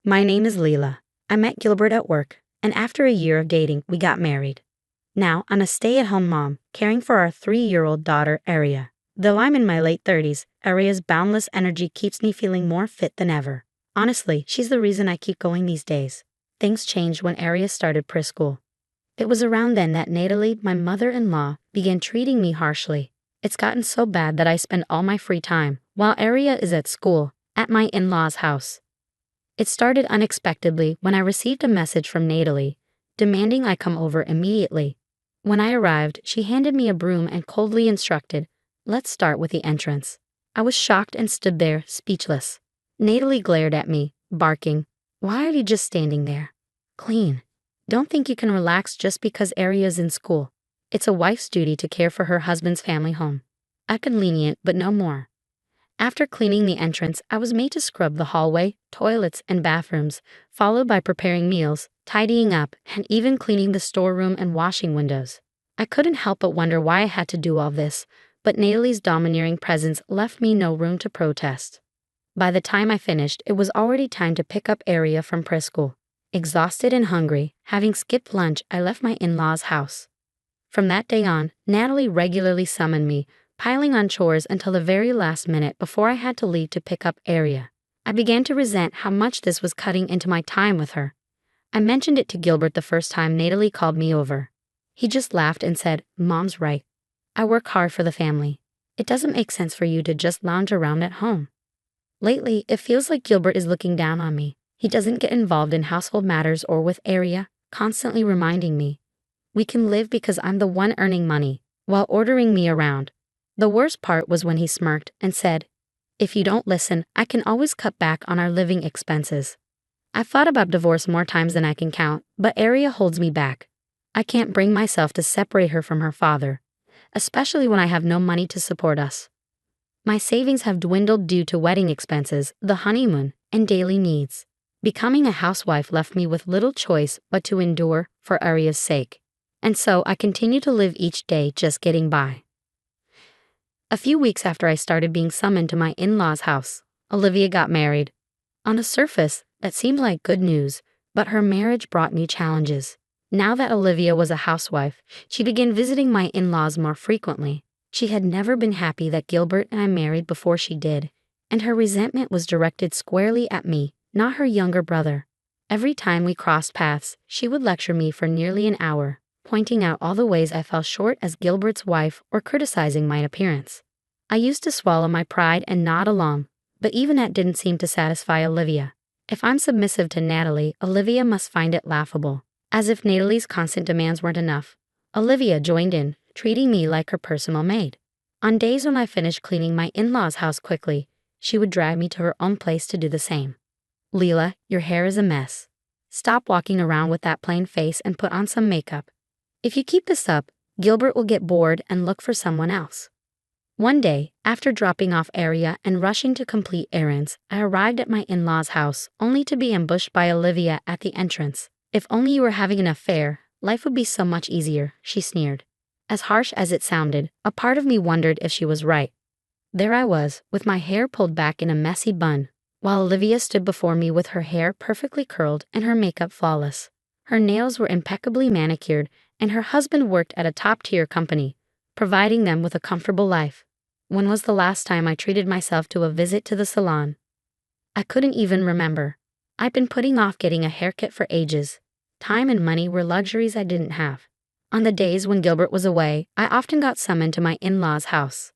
My name is Leela. I met Gilbert at work, and after a year of dating, we got married. Now, I'm a stay-at-home mom, caring for our 3-year-old daughter, Aria. Though I'm in my late 30s, Aria's boundless energy keeps me feeling more fit than ever. Honestly, she's the reason I keep going these days. Things changed when Aria started preschool. It was around then that Natalie, my mother-in-law, began treating me harshly. It's gotten so bad that I spend all my free time, while Aria is at school, at my in-laws' house. It started unexpectedly when I received a message from Natalie, demanding I come over immediately. When I arrived, she handed me a broom and coldly instructed, "Let's start with the entrance." I was shocked and stood there, speechless. Natalie glared at me, barking, "Why are you just standing there? Clean. Don't think you can relax just because Aria's in school. It's a wife's duty to care for her husband's family home." I could lenient, but no more. After cleaning the entrance, I was made to scrub the hallway, toilets, and bathrooms, followed by preparing meals, tidying up, and even cleaning the storeroom and washing windows. I couldn't help but wonder why I had to do all this, but Natalie's domineering presence left me no room to protest. By the time I finished, it was already time to pick up Aria from preschool. Exhausted and hungry, having skipped lunch, I left my in-laws' house. From that day on, Natalie regularly summoned me, piling on chores until the very last minute before I had to leave to pick up Aria. I began to resent how much this was cutting into my time with her. I mentioned it to Gilbert the first time Natalie called me over. He just laughed and said, "Mom's right. I work hard for the family. It doesn't make sense for you to just lounge around at home." Lately, it feels like Gilbert is looking down on me. He doesn't get involved in household matters or with Aria, constantly reminding me, "We can live because I'm the one earning money," while ordering me around. The worst part was when he smirked and said, "If you don't listen, I can always cut back on our living expenses." I've thought about divorce more times than I can count, but Aria holds me back. I can't bring myself to separate her from her father, especially when I have no money to support us. My savings have dwindled due to wedding expenses, the honeymoon, and daily needs. Becoming a housewife left me with little choice but to endure for Aria's sake. And so I continue to live each day just getting by. A few weeks after I started being summoned to my in-laws' house, Olivia got married. On the surface, that seemed like good news, but her marriage brought me challenges. Now that Olivia was a housewife, she began visiting my in-laws more frequently. She had never been happy that Gilbert and I married before she did, and her resentment was directed squarely at me, not her younger brother. Every time we crossed paths, she would lecture me for nearly an hour, pointing out all the ways I fell short as Gilbert's wife or criticizing my appearance. I used to swallow my pride and nod along, but even that didn't seem to satisfy Olivia. If I'm submissive to Natalie, Olivia must find it laughable. As if Natalie's constant demands weren't enough, Olivia joined in, treating me like her personal maid. On days when I finished cleaning my in-laws' house quickly, she would drag me to her own place to do the same. "Leela, your hair is a mess. Stop walking around with that plain face and put on some makeup. If you keep this up, Gilbert will get bored and look for someone else." One day, after dropping off Aria and rushing to complete errands, I arrived at my in-laws' house only to be ambushed by Olivia at the entrance. "If only you were having an affair, life would be so much easier," she sneered. As harsh as it sounded, a part of me wondered if she was right. There I was, with my hair pulled back in a messy bun, while Olivia stood before me with her hair perfectly curled and her makeup flawless. Her nails were impeccably manicured, and her husband worked at a top-tier company, providing them with a comfortable life. When was the last time I treated myself to a visit to the salon? I couldn't even remember. I'd been putting off getting a haircut for ages. Time and money were luxuries I didn't have. On the days when Gilbert was away, I often got summoned to my in-laws' house.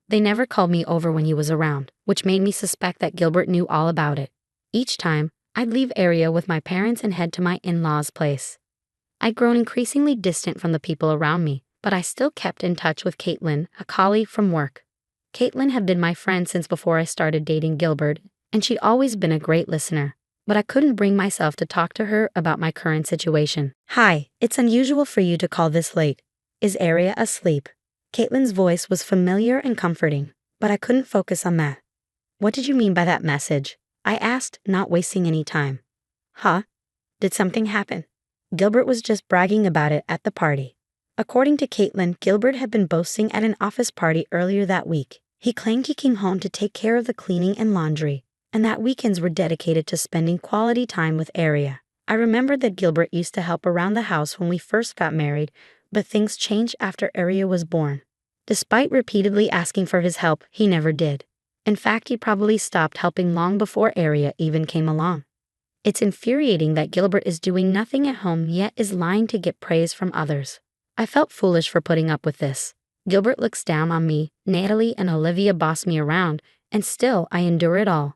They never called me over when he was around, which made me suspect that Gilbert knew all about it. Each time, I'd leave Aria with my parents and head to my in-laws' place. I'd grown increasingly distant from the people around me, but I still kept in touch with Caitlin, a colleague from work. Caitlin had been my friend since before I started dating Gilbert, and she'd always been a great listener. But I couldn't bring myself to talk to her about my current situation. "Hi, it's unusual for you to call this late. Is Aria asleep?" Caitlin's voice was familiar and comforting, but I couldn't focus on that. "What did you mean by that message?" I asked, not wasting any time. "Huh? Did something happen?" Gilbert was just bragging about it at the party. According to Caitlin, Gilbert had been boasting at an office party earlier that week. He claimed he came home to take care of the cleaning and laundry, and that weekends were dedicated to spending quality time with Aria. I remembered that Gilbert used to help around the house when we first got married, but things changed after Aria was born. Despite repeatedly asking for his help, he never did. In fact, he probably stopped helping long before Aria even came along. It's infuriating that Gilbert is doing nothing at home yet is lying to get praise from others. I felt foolish for putting up with this. Gilbert looks down on me, Natalie and Olivia boss me around, and still I endure it all.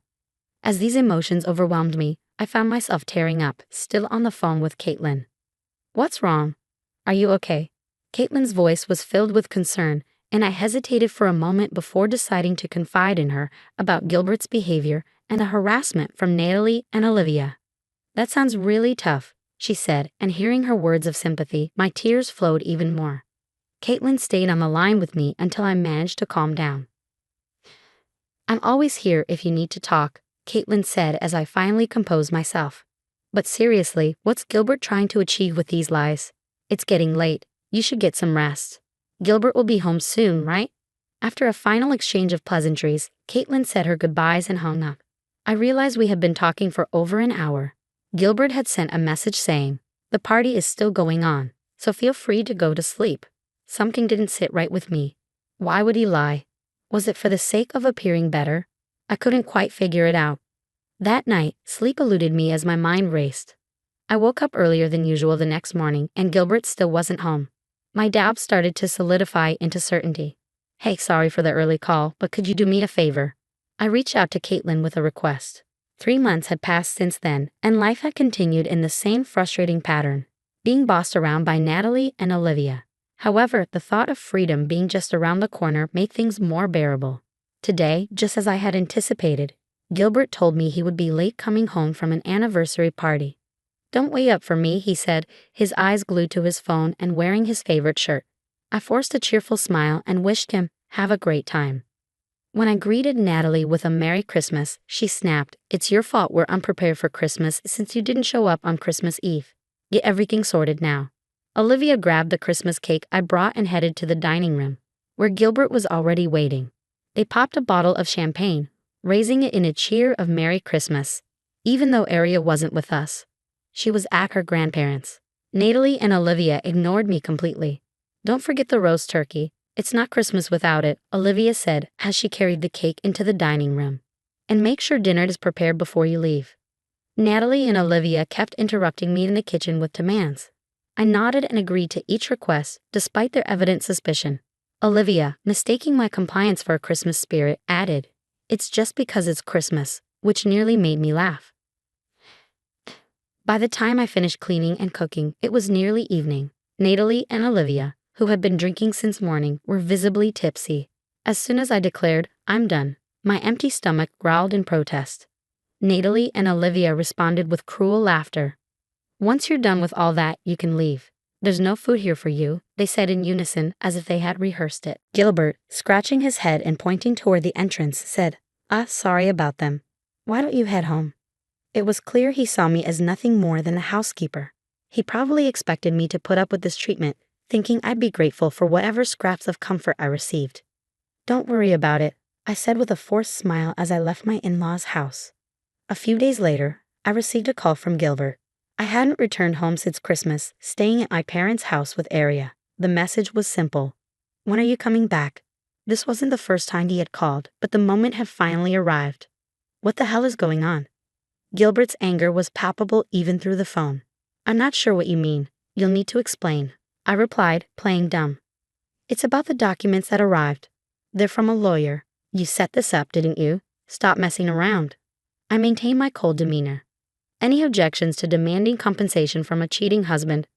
As these emotions overwhelmed me, I found myself tearing up, still on the phone with Caitlin. "What's wrong? Are you okay?" Caitlin's voice was filled with concern, and I hesitated for a moment before deciding to confide in her about Gilbert's behavior and the harassment from Natalie and Olivia. "That sounds really tough," she said, and hearing her words of sympathy, my tears flowed even more. Caitlin stayed on the line with me until I managed to calm down. "I'm always here if you need to talk," Caitlin said as I finally composed myself. "But seriously, what's Gilbert trying to achieve with these lies? It's getting late. You should get some rest. Gilbert will be home soon, right?" After a final exchange of pleasantries, Caitlin said her goodbyes and hung up. I realized we had been talking for over an hour. Gilbert had sent a message saying, "The party is still going on, so feel free to go to sleep." Something didn't sit right with me. Why would he lie? Was it for the sake of appearing better? I couldn't quite figure it out. That night, sleep eluded me as my mind raced. I woke up earlier than usual the next morning, and Gilbert still wasn't home. My doubts started to solidify into certainty. "Hey, sorry for the early call, but could you do me a favor?" I reached out to Caitlin with a request. 3 months had passed since then, and life had continued in the same frustrating pattern, being bossed around by Natalie and Olivia. However, the thought of freedom being just around the corner made things more bearable. Today, just as I had anticipated, Gilbert told me he would be late coming home from an anniversary party. "Don't wait up for me," he said, his eyes glued to his phone and wearing his favorite shirt. I forced a cheerful smile and wished him, "Have a great time." When I greeted Natalie with a Merry Christmas, she snapped, "It's your fault we're unprepared for Christmas since you didn't show up on Christmas Eve. Get everything sorted now." Olivia grabbed the Christmas cake I brought and headed to the dining room, where Gilbert was already waiting. They popped a bottle of champagne, raising it in a cheer of Merry Christmas. Even though Aria wasn't with us, she was at her grandparents'. Natalie and Olivia ignored me completely. "Don't forget the roast turkey. It's not Christmas without it," Olivia said as she carried the cake into the dining room. "And make sure dinner is prepared before you leave." Natalie and Olivia kept interrupting me in the kitchen with demands. I nodded and agreed to each request, despite their evident suspicion. Olivia, mistaking my compliance for a Christmas spirit, added, "It's just because it's Christmas," which nearly made me laugh. By the time I finished cleaning and cooking, it was nearly evening. Natalie and Olivia, who had been drinking since morning, were visibly tipsy. As soon as I declared, "I'm done," my empty stomach growled in protest. Natalie and Olivia responded with cruel laughter. "Once you're done with all that, you can leave. There's no food here for you," they said in unison as if they had rehearsed it. Gilbert, scratching his head and pointing toward the entrance, said, Sorry about them. Why don't you head home?" It was clear he saw me as nothing more than a housekeeper. He probably expected me to put up with this treatment, thinking I'd be grateful for whatever scraps of comfort I received. "Don't worry about it," I said with a forced smile as I left my in-laws' house. A few days later, I received a call from Gilbert. I hadn't returned home since Christmas, staying at my parents' house with Aria. The message was simple. "When are you coming back?" This wasn't the first time he had called, but the moment had finally arrived. What the hell is going on? Gilbert's anger was palpable even through the phone. "I'm not sure what you mean. You'll need to explain," I replied, playing dumb. "It's about the documents that arrived. They're from a lawyer. You set this up, didn't you? Stop messing around." I maintained my cold demeanor. Any objections to demanding compensation from a cheating husband?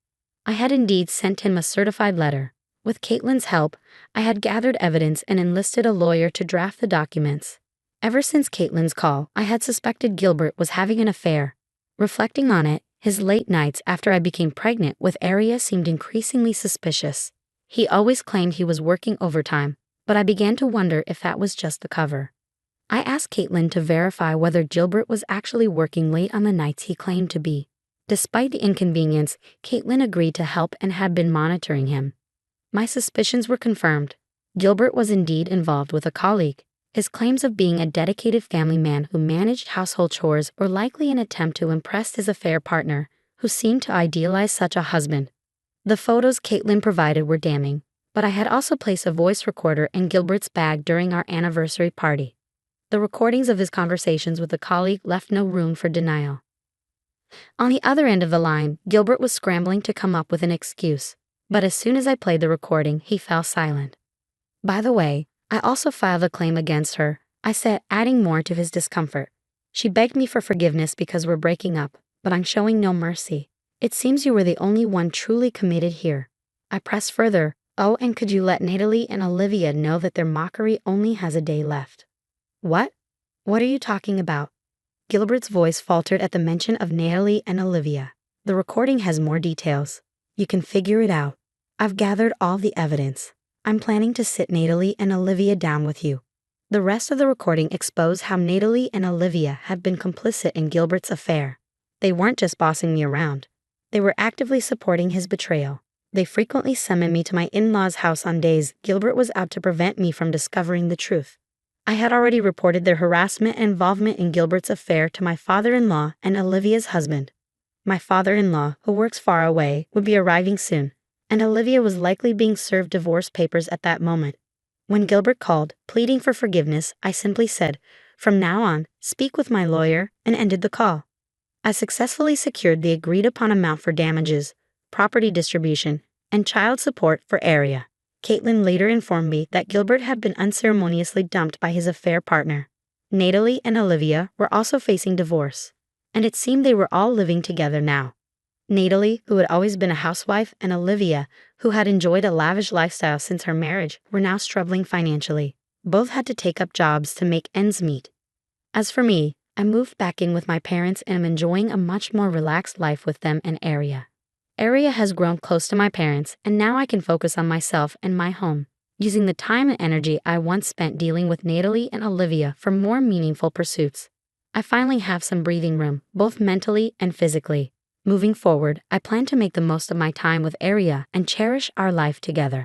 I had indeed sent him a certified letter. With Caitlin's help, I had gathered evidence and enlisted a lawyer to draft the documents. Ever since Caitlin's call, I had suspected Gilbert was having an affair. Reflecting on it, his late nights after I became pregnant with Aria seemed increasingly suspicious. He always claimed he was working overtime, but I began to wonder if that was just the cover. I asked Caitlin to verify whether Gilbert was actually working late on the nights he claimed to be. Despite the inconvenience, Caitlin agreed to help and had been monitoring him. My suspicions were confirmed. Gilbert was indeed involved with a colleague. His claims of being a dedicated family man who managed household chores were likely an attempt to impress his affair partner, who seemed to idealize such a husband. The photos Caitlin provided were damning, but I had also placed a voice recorder in Gilbert's bag during our anniversary party. The recordings of his conversations with a colleague left no room for denial. On the other end of the line, Gilbert was scrambling to come up with an excuse, but as soon as I played the recording, he fell silent. By the way, I also filed a claim against her, I said, adding more to his discomfort. She begged me for forgiveness because we're breaking up, but I'm showing no mercy. It seems you were the only one truly committed here. I pressed further, oh, and could you let Natalie and Olivia know that their mockery only has a day left? What? What are you talking about? Gilbert's voice faltered at the mention of Natalie and Olivia. The recording has more details. You can figure it out. I've gathered all the evidence. I'm planning to sit Natalie and Olivia down with you. The rest of the recording exposed how Natalie and Olivia had been complicit in Gilbert's affair. They weren't just bossing me around. They were actively supporting his betrayal. They frequently summoned me to my in-laws' house on days Gilbert was out to prevent me from discovering the truth. I had already reported their harassment and involvement in Gilbert's affair to my father-in-law and Olivia's husband. My father-in-law, who works far away, would be arriving soon, and Olivia was likely being served divorce papers at that moment. When Gilbert called, pleading for forgiveness, I simply said, "From now on, speak with my lawyer," and ended the call. I successfully secured the agreed-upon amount for damages, property distribution, and child support for Aria. Caitlin later informed me that Gilbert had been unceremoniously dumped by his affair partner. Natalie and Olivia were also facing divorce, and it seemed they were all living together now. Natalie, who had always been a housewife, and Olivia, who had enjoyed a lavish lifestyle since her marriage, were now struggling financially. Both had to take up jobs to make ends meet. As for me, I moved back in with my parents and am enjoying a much more relaxed life with them and Aria. Aria has grown close to my parents, and now I can focus on myself and my home, using the time and energy I once spent dealing with Natalie and Olivia for more meaningful pursuits. I finally have some breathing room, both mentally and physically. Moving forward, I plan to make the most of my time with Aria and cherish our life together.